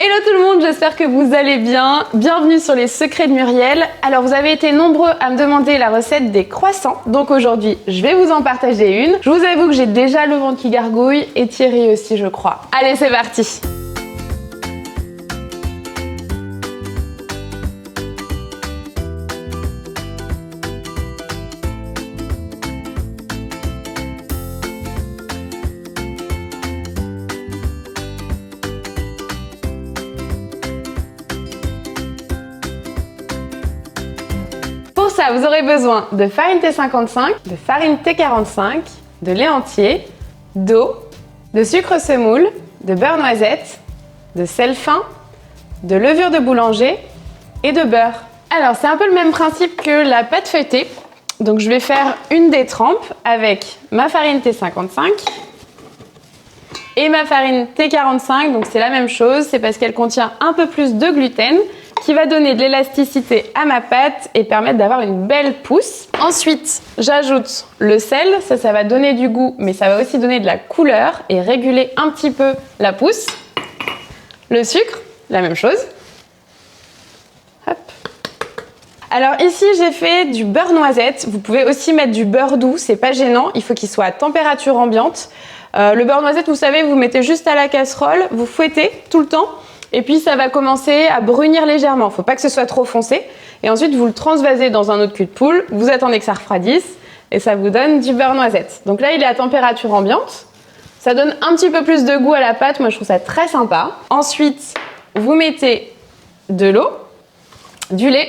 Hello tout le monde, j'espère que vous allez bien. Bienvenue sur les secrets de Muriel. Alors vous avez été nombreux à me demander la recette des croissants, donc aujourd'hui je vais vous en partager une. Je vous avoue que j'ai déjà le ventre qui gargouille et Thierry aussi je crois. Allez c'est parti. Pour ça, vous aurez besoin de farine T55, de farine T45, de lait entier, d'eau, de sucre semoule, de beurre noisette, de sel fin, de levure de boulanger et de beurre. Alors, c'est un peu le même principe que la pâte feuilletée. Donc, je vais faire une détrempe avec ma farine T55 et ma farine T45. Donc, c'est la même chose, c'est parce qu'elle contient un peu plus de gluten, qui va donner de l'élasticité à ma pâte et permettre d'avoir une belle pousse. Ensuite, j'ajoute le sel, ça va donner du goût, mais ça va aussi donner de la couleur et réguler un petit peu la pousse. Le sucre, la même chose. Hop. Alors ici, j'ai fait du beurre noisette. Vous pouvez aussi mettre du beurre doux, c'est pas gênant, il faut qu'il soit à température ambiante. Le beurre noisette, vous savez, vous mettez juste à la casserole, vous fouettez tout le temps. Et puis ça va commencer à brunir légèrement, faut pas que ce soit trop foncé. Et ensuite vous le transvasez dans un autre cul de poule, vous attendez que ça refroidisse et ça vous donne du beurre noisette. Donc là il est à température ambiante, ça donne un petit peu plus de goût à la pâte, moi je trouve ça très sympa. Ensuite vous mettez de l'eau, du lait,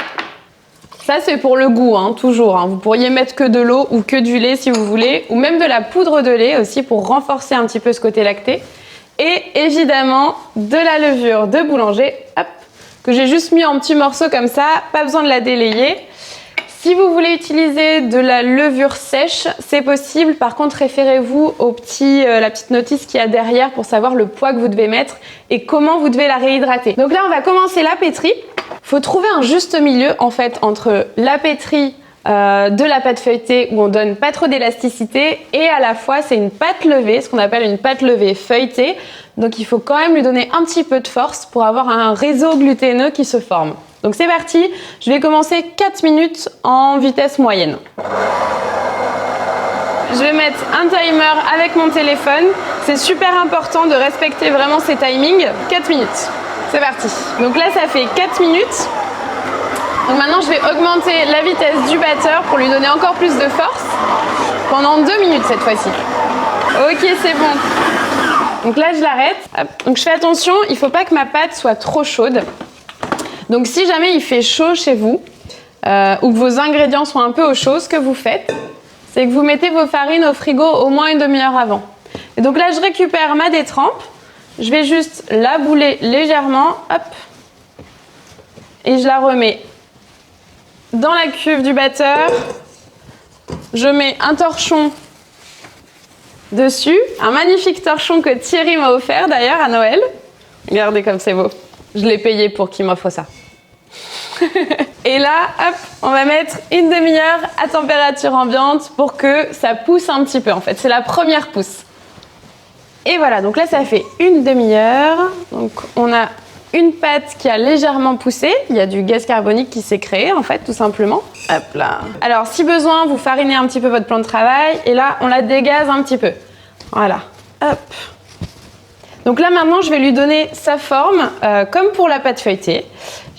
ça c'est pour le goût hein, toujours, hein. Vous pourriez mettre que de l'eau ou que du lait si vous voulez, ou même de la poudre de lait aussi pour renforcer un petit peu ce côté lacté. Et évidemment de la levure de boulanger, hop, que j'ai juste mis en petits morceaux comme ça, pas besoin de la délayer. Si vous voulez utiliser de la levure sèche, c'est possible. Par contre, référez-vous la petite notice qu'il y a derrière pour savoir le poids que vous devez mettre et comment vous devez la réhydrater. Donc là, on va commencer la pétrie. Faut trouver un juste milieu en fait entre la pétrie de la pâte feuilletée où on donne pas trop d'élasticité et à la fois c'est une pâte levée, ce qu'on appelle une pâte levée feuilletée. Donc il faut quand même lui donner un petit peu de force pour avoir un réseau gluténeux qui se forme. Donc c'est parti, je vais commencer 4 minutes en vitesse moyenne. Je vais mettre un timer avec mon téléphone. C'est super important de respecter vraiment ces timings. 4 minutes, c'est parti. Donc là ça fait 4 minutes. Donc maintenant je vais augmenter la vitesse du batteur pour lui donner encore plus de force pendant 2 minutes cette fois-ci. Ok c'est bon. Donc là je l'arrête. Donc je fais attention, il ne faut pas que ma pâte soit trop chaude. Donc si jamais il fait chaud chez vous ou que vos ingrédients sont un peu au chaud, ce que vous faites, c'est que vous mettez vos farines au frigo au moins une demi-heure avant. Et donc là je récupère ma détrempe, je vais juste la bouler légèrement, hop, et je la remets dans la cuve du batteur, je mets un torchon dessus, un magnifique torchon que Thierry m'a offert d'ailleurs à Noël. Regardez comme c'est beau, je l'ai payé pour qu'il m'offre ça. Et là, hop, on va mettre une demi-heure à température ambiante pour que ça pousse un petit peu en fait, c'est la première pousse. Et voilà, donc là ça fait une demi-heure, donc on a une pâte qui a légèrement poussé, il y a du gaz carbonique qui s'est créé en fait tout simplement. Hop là. Alors si besoin, vous farinez un petit peu votre plan de travail et là on la dégaze un petit peu. Voilà. Hop. Donc là maintenant je vais lui donner sa forme comme pour la pâte feuilletée.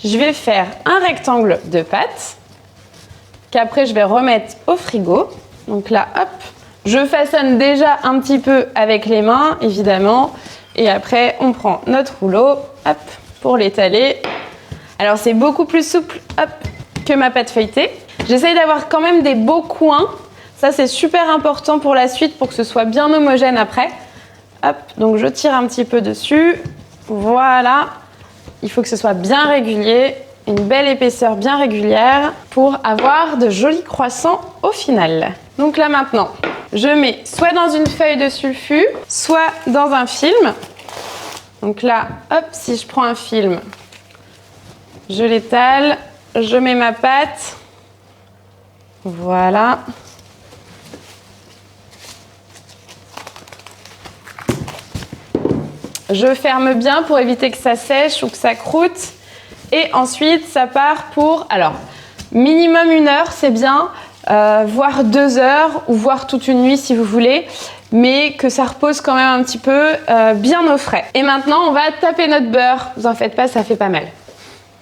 Je vais faire un rectangle de pâte qu'après je vais remettre au frigo. Donc là hop, je façonne déjà un petit peu avec les mains évidemment. Et après, on prend notre rouleau, hop, pour l'étaler. Alors, c'est beaucoup plus souple, hop, que ma pâte feuilletée. J'essaye d'avoir quand même des beaux coins. Ça, c'est super important pour la suite, pour que ce soit bien homogène après. Hop, donc je tire un petit peu dessus. Voilà. Il faut que ce soit bien régulier, une belle épaisseur bien régulière pour avoir de jolis croissants au final. Donc là, maintenant, je mets soit dans une feuille de sulfu, soit dans un film. Donc là, hop, si je prends un film, je l'étale, je mets ma pâte. Voilà. Je ferme bien pour éviter que ça sèche ou que ça croûte. Et ensuite, ça part pour, alors, minimum 1 heure, c'est bien, voire 2 heures ou voire toute une nuit si vous voulez, mais que ça repose quand même un petit peu bien au frais. Et maintenant, on va taper notre beurre. Vous en faites pas, ça fait pas mal.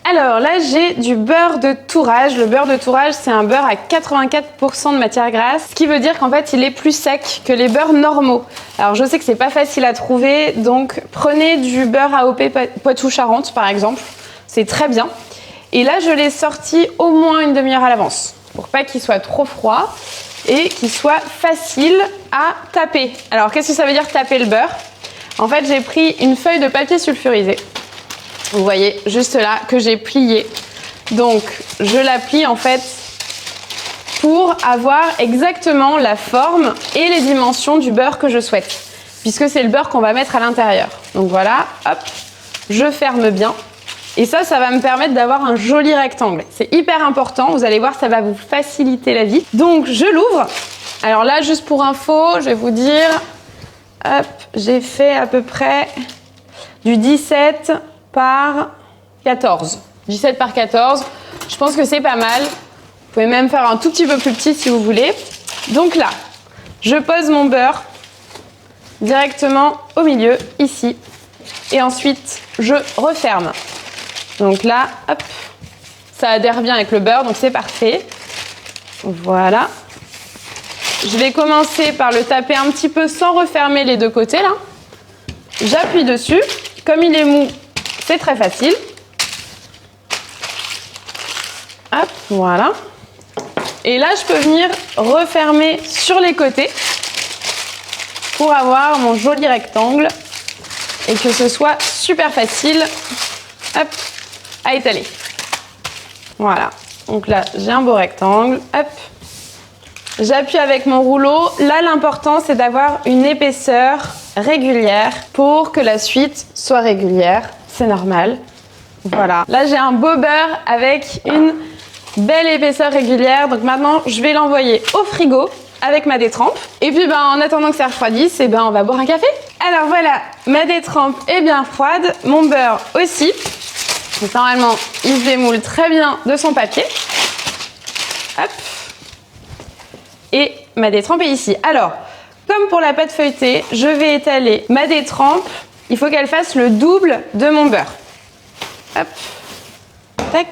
Alors là, j'ai du beurre de tourrage. Le beurre de tourrage, c'est un beurre à 84% de matière grasse, ce qui veut dire qu'en fait, il est plus sec que les beurres normaux. Alors je sais que c'est pas facile à trouver, donc prenez du beurre AOP Poitou-Charentes par exemple. C'est très bien. Et là, je l'ai sorti au moins une demi-heure à l'avance pour pas qu'il soit trop froid et qu'il soit facile à taper. Alors, qu'est-ce que ça veut dire taper le beurre? En fait, j'ai pris une feuille de papier sulfurisé. Vous voyez, juste là, que j'ai plié. Donc, je la plie en fait pour avoir exactement la forme et les dimensions du beurre que je souhaite, puisque c'est le beurre qu'on va mettre à l'intérieur. Donc voilà, hop, je ferme bien. Et ça va me permettre d'avoir un joli rectangle. C'est hyper important, vous allez voir, ça va vous faciliter la vie. Donc, je l'ouvre. Alors là, juste pour info, je vais vous dire, hop, j'ai fait à peu près du 17 par 14. 17 par 14, je pense que c'est pas mal. Vous pouvez même faire un tout petit peu plus petit si vous voulez. Donc là, je pose mon beurre directement au milieu, ici. Et ensuite, je referme. Donc là, hop, ça adhère bien avec le beurre, donc c'est parfait. Voilà. Je vais commencer par le taper un petit peu sans refermer les deux côtés là. J'appuie dessus. Comme il est mou, c'est très facile. Hop, voilà. Et là, je peux venir refermer sur les côtés pour avoir mon joli rectangle et que ce soit super facile, hop, à étaler. Voilà. Donc là, j'ai un beau rectangle. Hop. J'appuie avec mon rouleau. Là, l'important, c'est d'avoir une épaisseur régulière pour que la suite soit régulière. C'est normal. Voilà. Là, j'ai un beau beurre avec une belle épaisseur régulière. Donc maintenant, je vais l'envoyer au frigo avec ma détrempe. Et puis, en attendant que ça refroidisse, on va boire un café. Alors voilà, ma détrempe est bien froide. Mon beurre aussi. Donc, normalement, il se démoule très bien de son papier. Hop. Et ma détrempe est ici. Alors, comme pour la pâte feuilletée, je vais étaler ma détrempe. Il faut qu'elle fasse le double de mon beurre. Hop. Tac.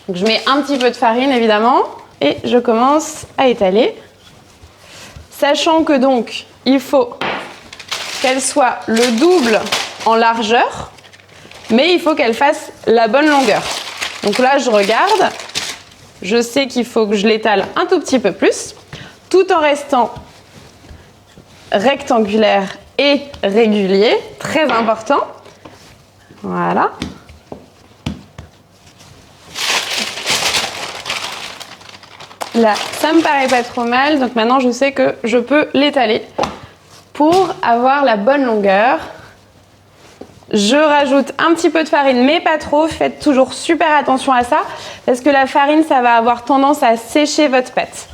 Donc, je mets un petit peu de farine, évidemment. Et je commence à étaler. Sachant que donc, il faut qu'elle soit le double en largeur. Mais il faut qu'elle fasse la bonne longueur. Donc là, je regarde. Je sais qu'il faut que je l'étale un tout petit peu plus, tout en restant rectangulaire et régulier. Très important. Voilà. Là, ça me paraît pas trop mal. Donc maintenant, je sais que je peux l'étaler pour avoir la bonne longueur. Je rajoute un petit peu de farine, mais pas trop. Faites toujours super attention à ça, parce que la farine, ça va avoir tendance à sécher votre pâte.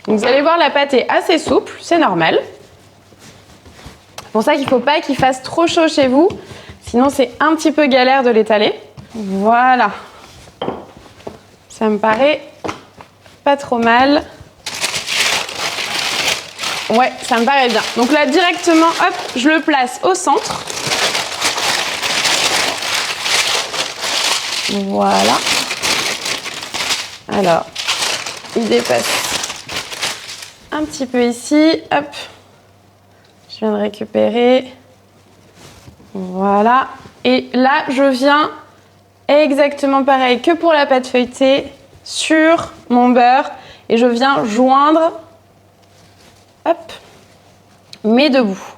Donc, vous allez voir, la pâte est assez souple, c'est normal. C'est pour ça qu'il ne faut pas qu'il fasse trop chaud chez vous, sinon c'est un petit peu galère de l'étaler. Voilà. Ça me paraît pas trop mal. Ouais, ça me paraît bien. Donc là, directement, hop, je le place au centre. Voilà. Alors, il dépasse un petit peu ici. Hop. Je viens de récupérer. Voilà. Et là, je viens exactement pareil que pour la pâte feuilletée sur mon beurre. Et je viens joindre, hop, mes deux bouts.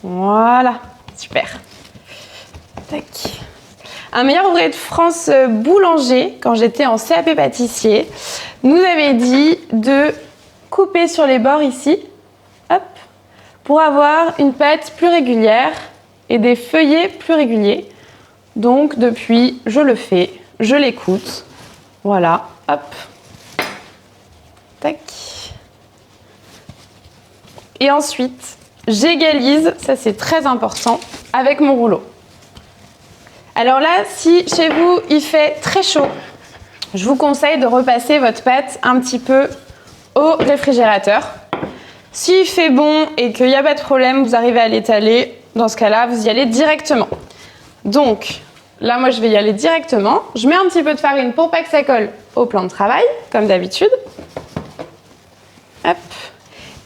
Voilà. Super. Tac. Un meilleur ouvrier de France boulanger, quand j'étais en CAP pâtissier, nous avait dit de couper sur les bords ici, hop, pour avoir une pâte plus régulière et des feuillets plus réguliers. Donc depuis, je le fais, je l'écoute. Voilà, hop, tac. Et ensuite, j'égalise, ça c'est très important, avec mon rouleau. Alors là, si chez vous il fait très chaud, je vous conseille de repasser votre pâte un petit peu au réfrigérateur. S'il fait bon et qu'il n'y a pas de problème, vous arrivez à l'étaler, dans ce cas-là, vous y allez directement. Donc, là, moi, je vais y aller directement. Je mets un petit peu de farine pour pas que ça colle au plan de travail, comme d'habitude. Hop.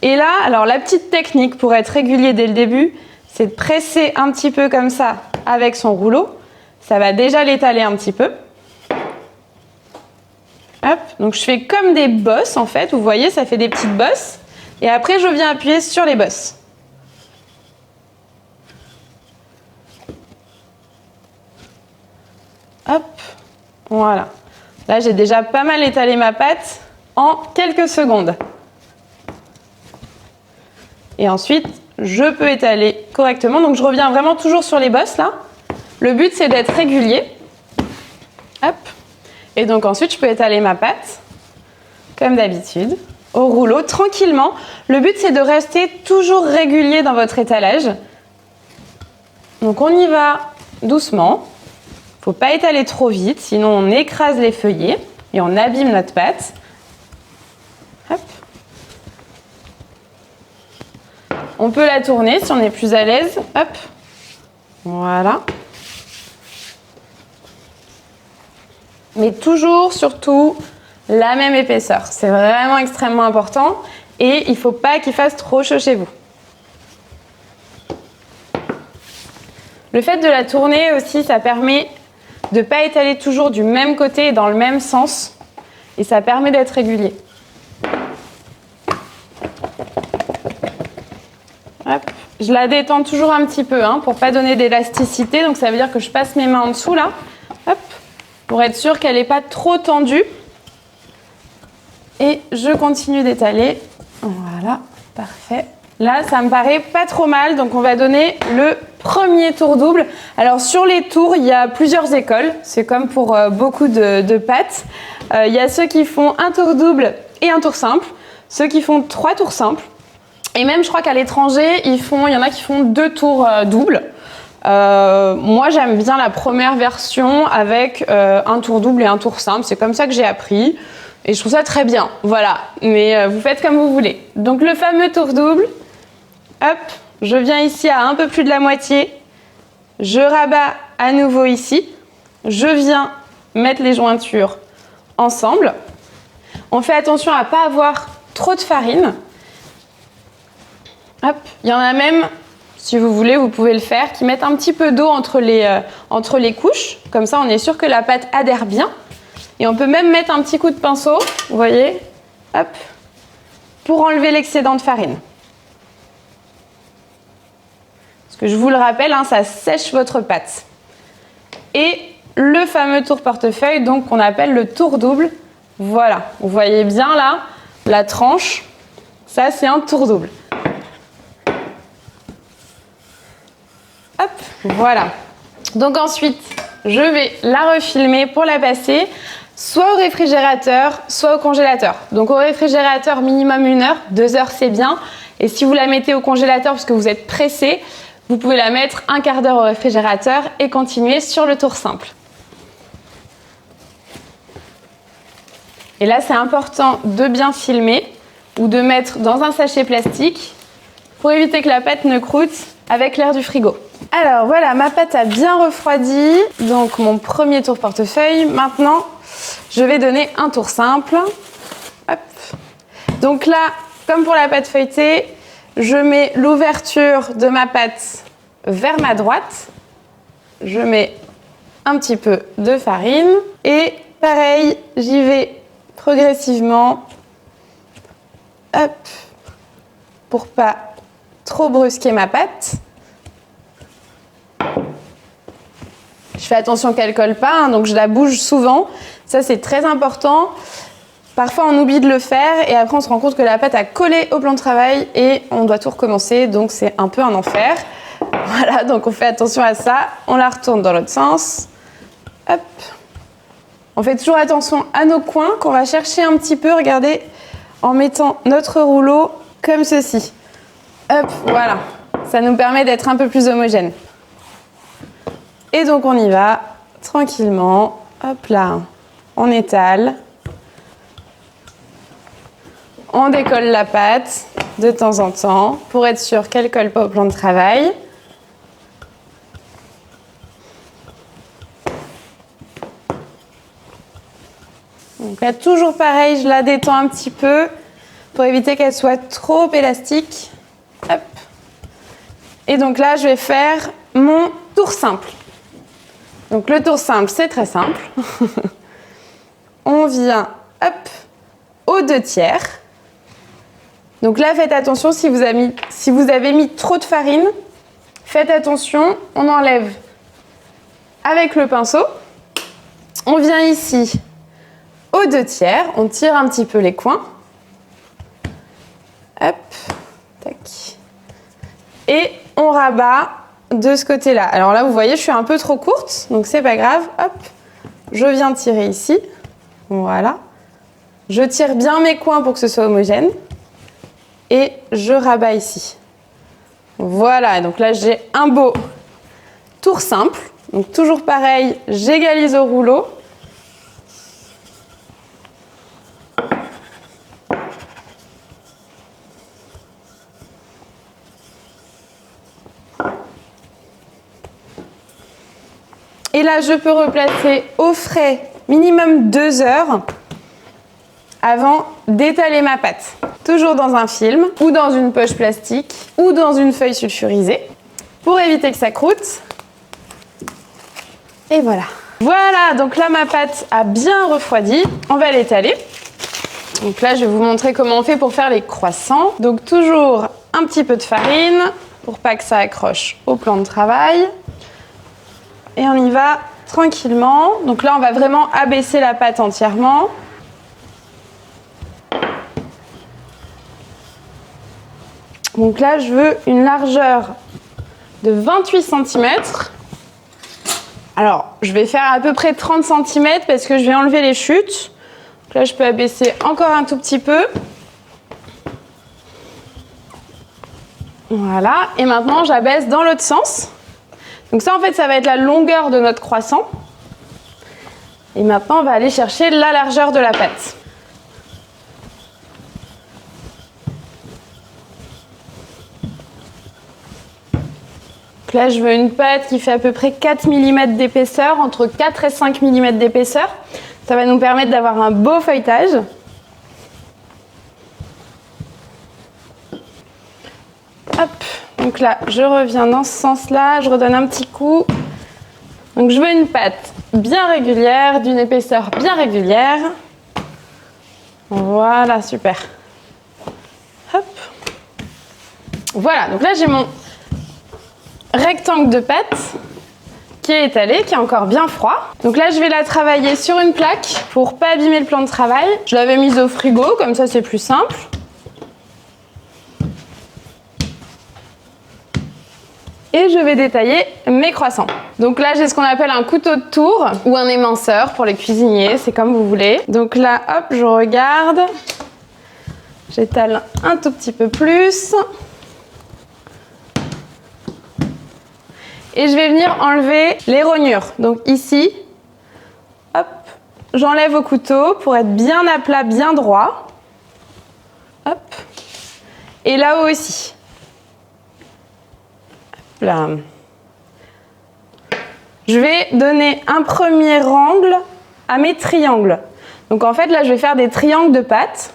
Et là, alors la petite technique pour être régulier dès le début, c'est de presser un petit peu comme ça avec son rouleau. Ça va déjà l'étaler un petit peu. Hop. Donc, je fais comme des bosses, en fait. Vous voyez, ça fait des petites bosses. Et après, je viens appuyer sur les bosses. Hop, voilà. Là, j'ai déjà pas mal étalé ma pâte en quelques secondes. Et ensuite, je peux étaler correctement. Donc, je reviens vraiment toujours sur les bosses, là. Le but, c'est d'être régulier. Hop. Et donc, ensuite, je peux étaler ma pâte, comme d'habitude, au rouleau, tranquillement. Le but, c'est de rester toujours régulier dans votre étalage. Donc, on y va doucement. Il ne faut pas étaler trop vite, sinon on écrase les feuillets et on abîme notre pâte. Hop. On peut la tourner si on est plus à l'aise. Hop. Voilà. Mais toujours, surtout, la même épaisseur. C'est vraiment extrêmement important et il ne faut pas qu'il fasse trop chaud chez vous. Le fait de la tourner aussi, ça permet de ne pas étaler toujours du même côté et dans le même sens. Et ça permet d'être régulier. Hop. Je la détends toujours un petit peu pour ne pas donner d'élasticité. Donc ça veut dire que je passe mes mains en dessous là. Hop, pour être sûr qu'elle n'est pas trop tendue. Et je continue d'étaler. Voilà, parfait. Là, ça me paraît pas trop mal, donc on va donner le premier tour double. Alors sur les tours, il y a plusieurs écoles, c'est comme pour beaucoup de pâtes. Il y a ceux qui font un tour double et un tour simple, ceux qui font 3 tours simples. Et même, je crois qu'à l'étranger, il y en a qui font 2 tours doubles. Moi, j'aime bien la première version avec un tour double et un tour simple. C'est comme ça que j'ai appris et je trouve ça très bien. Voilà, mais vous faites comme vous voulez. Donc le fameux tour double. Hop, je viens ici à un peu plus de la moitié, je rabats à nouveau ici, je viens mettre les jointures ensemble. On fait attention à ne pas avoir trop de farine. Hop, il y en a même, si vous voulez, vous pouvez le faire, qui mettent un petit peu d'eau entre les couches. Comme ça, on est sûr que la pâte adhère bien. Et on peut même mettre un petit coup de pinceau, vous voyez, hop, pour enlever l'excédent de farine. Je vous le rappelle, ça sèche votre pâte. Et le fameux tour portefeuille, donc qu'on appelle le tour double. Voilà, vous voyez bien là, la tranche, ça c'est un tour double. Hop, voilà. Donc ensuite, je vais la refilmer pour la passer soit au réfrigérateur, soit au congélateur. Donc au réfrigérateur, minimum 1 heure, 2 heures c'est bien. Et si vous la mettez au congélateur parce que vous êtes pressé, vous pouvez la mettre un quart d'heure au réfrigérateur et continuer sur le tour simple. Et là, c'est important de bien filmer ou de mettre dans un sachet plastique pour éviter que la pâte ne croûte avec l'air du frigo. Alors voilà, ma pâte a bien refroidi, donc mon premier tour portefeuille. Maintenant, je vais donner un tour simple. Hop. Donc là, comme pour la pâte feuilletée, je mets l'ouverture de ma pâte vers ma droite. Je mets un petit peu de farine. Et pareil, j'y vais progressivement. Hop. Pour pas trop brusquer ma pâte. Je fais attention qu'elle ne colle pas, donc je la bouge souvent. Ça, c'est très important. Parfois, on oublie de le faire et après, on se rend compte que la pâte a collé au plan de travail et on doit tout recommencer. Donc, c'est un peu un enfer. Voilà, donc on fait attention à ça. On la retourne dans l'autre sens. Hop. On fait toujours attention à nos coins qu'on va chercher un petit peu, regardez, en mettant notre rouleau comme ceci. Hop, voilà. Ça nous permet d'être un peu plus homogène. Et donc on y va tranquillement. Hop là, on étale. On décolle la pâte de temps en temps pour être sûr qu'elle ne colle pas au plan de travail. Donc là, toujours pareil, je la détends un petit peu pour éviter qu'elle soit trop élastique. Hop. Et donc là, je vais faire mon tour simple. Donc le tour simple, c'est très simple. On vient, hop, aux 2/3. Donc là, faites attention, si vous avez mis trop de farine, faites attention, on enlève avec le pinceau. On vient ici aux 2/3, on tire un petit peu les coins. Hop, tac. Et on rabat de ce côté-là. Alors là, vous voyez, je suis un peu trop courte, donc c'est pas grave. Hop, je viens tirer ici. Voilà. Je tire bien mes coins pour que ce soit homogène. Et je rabats ici. Voilà, donc là, j'ai un beau tour simple. Donc toujours pareil, j'égalise au rouleau. Et là, je peux replacer au frais minimum 2 heures avant d'étaler ma pâte. Toujours dans un film ou dans une poche plastique ou dans une feuille sulfurisée pour éviter que ça croûte. Et voilà. Voilà, donc là, ma pâte a bien refroidi. On va l'étaler. Donc là, je vais vous montrer comment on fait pour faire les croissants. Donc toujours un petit peu de farine pour pas que ça accroche au plan de travail. Et on y va tranquillement. Donc là, on va vraiment abaisser la pâte entièrement. Donc là, je veux une largeur de 28 cm. Alors, je vais faire à peu près 30 cm parce que je vais enlever les chutes. Donc là, je peux abaisser encore un tout petit peu. Voilà. Et maintenant, j'abaisse dans l'autre sens. Donc ça, en fait, ça va être la longueur de notre croissant. Et maintenant, on va aller chercher la largeur de la pâte. Donc là, je veux une pâte qui fait à peu près 4 mm d'épaisseur, entre 4 et 5 mm d'épaisseur. Ça va nous permettre d'avoir un beau feuilletage. Hop, donc là, je reviens dans ce sens-là, je redonne un petit coup. Donc je veux une pâte bien régulière, d'une épaisseur bien régulière. Voilà, super. Hop. Voilà, donc là j'ai mon rectangle de pâte qui est étalé, qui est encore bien froid. Donc là, je vais la travailler sur une plaque pour pas abîmer le plan de travail. Je l'avais mise au frigo, comme ça c'est plus simple. Et je vais détailler mes croissants. Donc là, j'ai ce qu'on appelle un couteau de tour ou un éminceur pour les cuisiniers, c'est comme vous voulez. Donc là, hop, je regarde. J'étale un tout petit peu plus. Et je vais venir enlever les rognures. Donc ici, hop, j'enlève au couteau pour être bien à plat, bien droit. Hop. Et là-haut aussi. Hop là. Je vais donner un premier angle à mes triangles. Donc en fait, là, je vais faire des triangles de pâte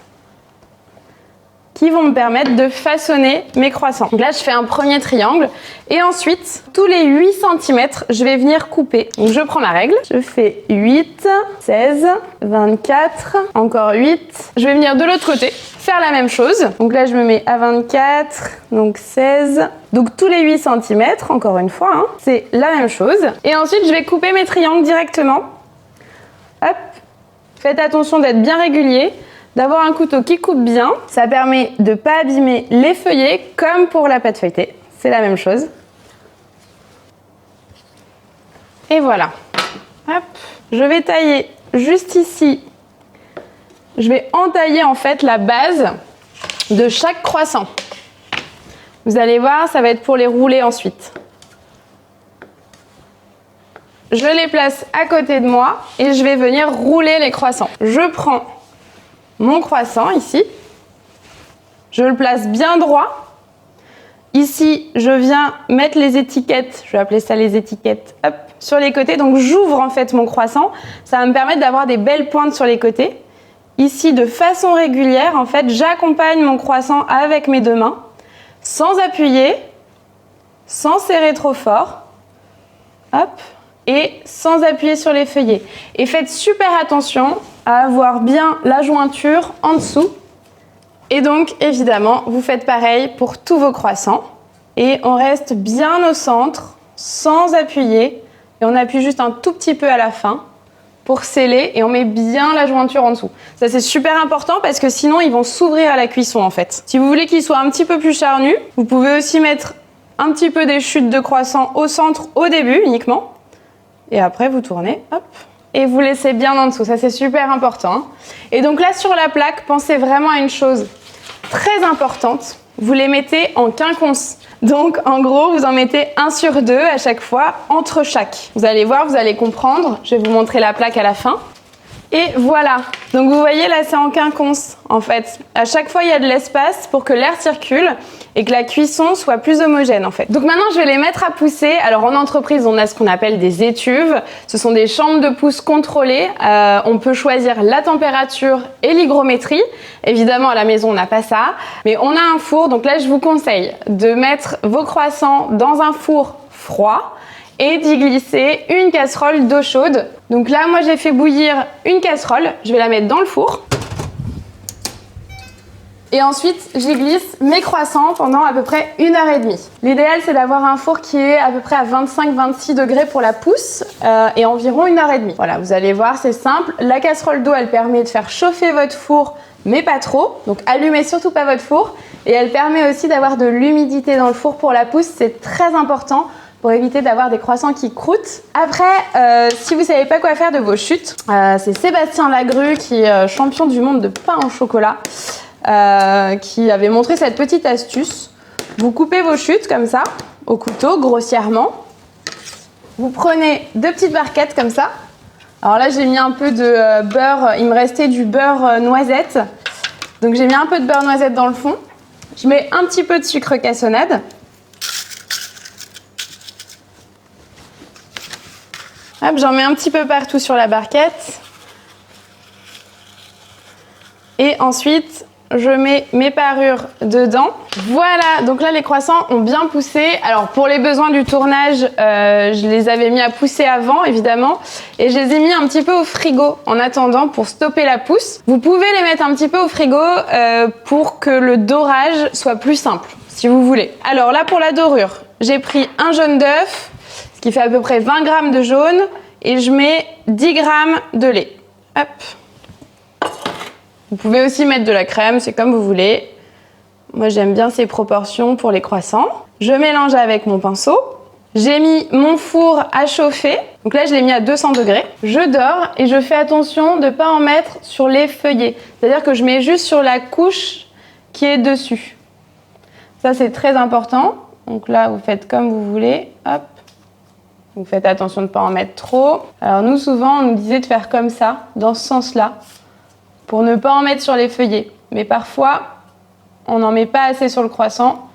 qui vont me permettre de façonner mes croissants. Donc là, je fais un premier triangle et ensuite, tous les 8 cm, je vais venir couper. Donc je prends ma règle, je fais 8, 16, 24, encore 8. Je vais venir de l'autre côté, faire la même chose. Donc là, je me mets à 24, donc 16. Donc tous les 8 cm, encore une fois, hein, c'est la même chose. Et ensuite, je vais couper mes triangles directement. Hop, faites attention d'être bien régulier. D'avoir un couteau qui coupe bien, ça permet de ne pas abîmer les feuillets comme pour la pâte feuilletée. C'est la même chose. Et voilà. Hop. Je vais tailler juste ici. Je vais entailler en fait la base de chaque croissant. Vous allez voir, ça va être pour les rouler ensuite. Je les place à côté de moi et je vais venir rouler les croissants. Je prends mon croissant ici, je le place bien droit. Ici, je viens mettre les étiquettes, je vais appeler ça les étiquettes, hop, sur les côtés. Donc j'ouvre en fait mon croissant, ça va me permettre d'avoir des belles pointes sur les côtés. Ici, de façon régulière, en fait, j'accompagne mon croissant avec mes 2 mains, sans appuyer, sans serrer trop fort, hop, et sans appuyer sur les feuillets. Et faites super attention à avoir bien la jointure en dessous. Et donc, évidemment, vous faites pareil pour tous vos croissants. Et on reste bien au centre, sans appuyer. Et on appuie juste un tout petit peu à la fin pour sceller. Et on met bien la jointure en dessous. Ça, c'est super important parce que sinon, ils vont s'ouvrir à la cuisson, en fait. Si vous voulez qu'ils soient un petit peu plus charnus, vous pouvez aussi mettre un petit peu des chutes de croissant au centre au début uniquement. Et après, vous tournez, hop. Et vous laissez bien en dessous, ça c'est super important. Et donc là sur la plaque, pensez vraiment à une chose très importante, vous les mettez en quinconce. Donc en gros, vous en mettez 1 sur 2 à chaque fois, entre chaque. Vous allez voir, vous allez comprendre, je vais vous montrer la plaque à la fin. Et voilà, donc vous voyez là c'est en quinconce en fait. À chaque fois il y a de l'espace pour que l'air circule et que la cuisson soit plus homogène en fait. Donc maintenant je vais les mettre à pousser. Alors en entreprise on a ce qu'on appelle des étuves. Ce sont des chambres de pousse contrôlées. On peut choisir la température et l'hygrométrie. Évidemment à la maison on n'a pas ça. Mais on a un four, donc là je vous conseille de mettre vos croissants dans un four froid et d'y glisser une casserole d'eau chaude. Donc là, moi j'ai fait bouillir une casserole, je vais la mettre dans le four. Et ensuite, j'y glisse mes croissants pendant à peu près 1h30. L'idéal, c'est d'avoir un four qui est à peu près à 25-26 degrés pour la pousse et environ 1h30. Voilà, vous allez voir, c'est simple. La casserole d'eau, elle permet de faire chauffer votre four, mais pas trop. Donc allumez surtout pas votre four. Et elle permet aussi d'avoir de l'humidité dans le four pour la pousse, c'est très important pour éviter d'avoir des croissants qui croûtent. Après, si vous ne savez pas quoi faire de vos chutes, c'est Sébastien Lagrue, qui est champion du monde de pain au chocolat, qui avait montré cette petite astuce. Vous coupez vos chutes comme ça, au couteau, grossièrement. Vous prenez 2 petites barquettes comme ça. Alors là, j'ai mis un peu de beurre, il me restait du beurre noisette. Donc j'ai mis un peu de beurre noisette dans le fond. Je mets un petit peu de sucre cassonade. Hop, j'en mets un petit peu partout sur la barquette. Et ensuite, je mets mes parures dedans. Voilà, donc là les croissants ont bien poussé. Alors pour les besoins du tournage, je les avais mis à pousser avant évidemment. Et je les ai mis un petit peu au frigo en attendant pour stopper la pousse. Vous pouvez les mettre un petit peu au frigo pour que le dorage soit plus simple, si vous voulez. Alors là pour la dorure, j'ai pris un jaune d'œuf, ce qui fait à peu près 20 g de jaune, et je mets 10 g de lait. Hop. Vous pouvez aussi mettre de la crème, c'est comme vous voulez. Moi j'aime bien ces proportions pour les croissants. Je mélange avec mon pinceau. J'ai mis mon four à chauffer. Donc là je l'ai mis à 200 degrés. Je dors et je fais attention de ne pas en mettre sur les feuillets. C'est-à-dire que je mets juste sur la couche qui est dessus. Ça c'est très important. Donc là vous faites comme vous voulez. Hop. Vous faites attention de ne pas en mettre trop. Alors nous souvent on nous disait de faire comme ça, dans ce sens-là, pour ne pas en mettre sur les feuillets. Mais parfois, on n'en met pas assez sur le croissant.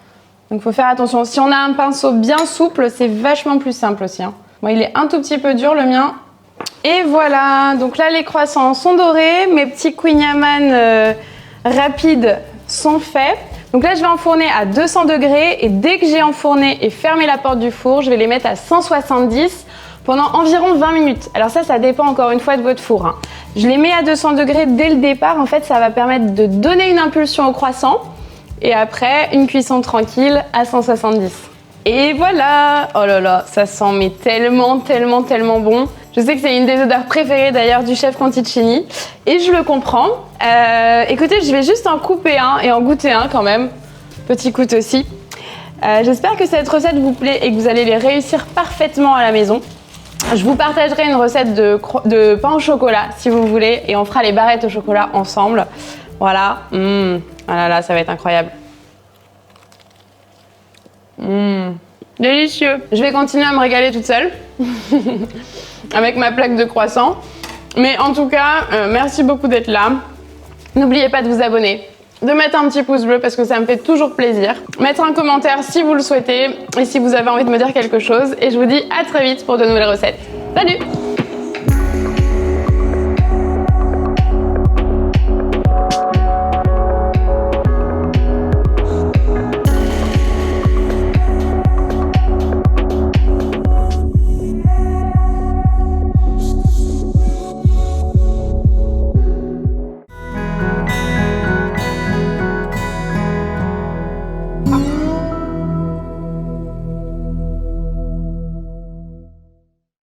Donc il faut faire attention. Si on a un pinceau bien souple, c'est vachement plus simple aussi. Moi, il est un tout petit peu dur, le mien. Et voilà, donc là, les croissants sont dorés. Mes petits Queen Yaman rapides sont faits. Donc là, je vais enfourner à 200 degrés. Et dès que j'ai enfourné et fermé la porte du four, je vais les mettre à 170 pendant environ 20 minutes. Alors ça dépend encore une fois de votre four. Je les mets à 200 degrés dès le départ. En fait, ça va permettre de donner une impulsion au croissant. Et après, une cuisson tranquille à 170. Et voilà! Oh là là, ça sent mais tellement, tellement, tellement bon. Je sais que c'est une des odeurs préférées d'ailleurs du chef Conticini. Et je le comprends. Écoutez, je vais juste en couper un et en goûter un quand même. Petit couteau aussi. J'espère que cette recette vous plaît et que vous allez les réussir parfaitement à la maison. Je vous partagerai une recette de pain au chocolat si vous voulez et on fera les barrettes au chocolat ensemble. Voilà, ah là là, ça va être incroyable. Délicieux. Je vais continuer à me régaler toute seule avec ma plaque de croissant. Mais en tout cas, merci beaucoup d'être là. N'oubliez pas de vous abonner, de mettre un petit pouce bleu parce que ça me fait toujours plaisir. Mettre un commentaire si vous le souhaitez et si vous avez envie de me dire quelque chose. Et je vous dis à très vite pour de nouvelles recettes. Salut!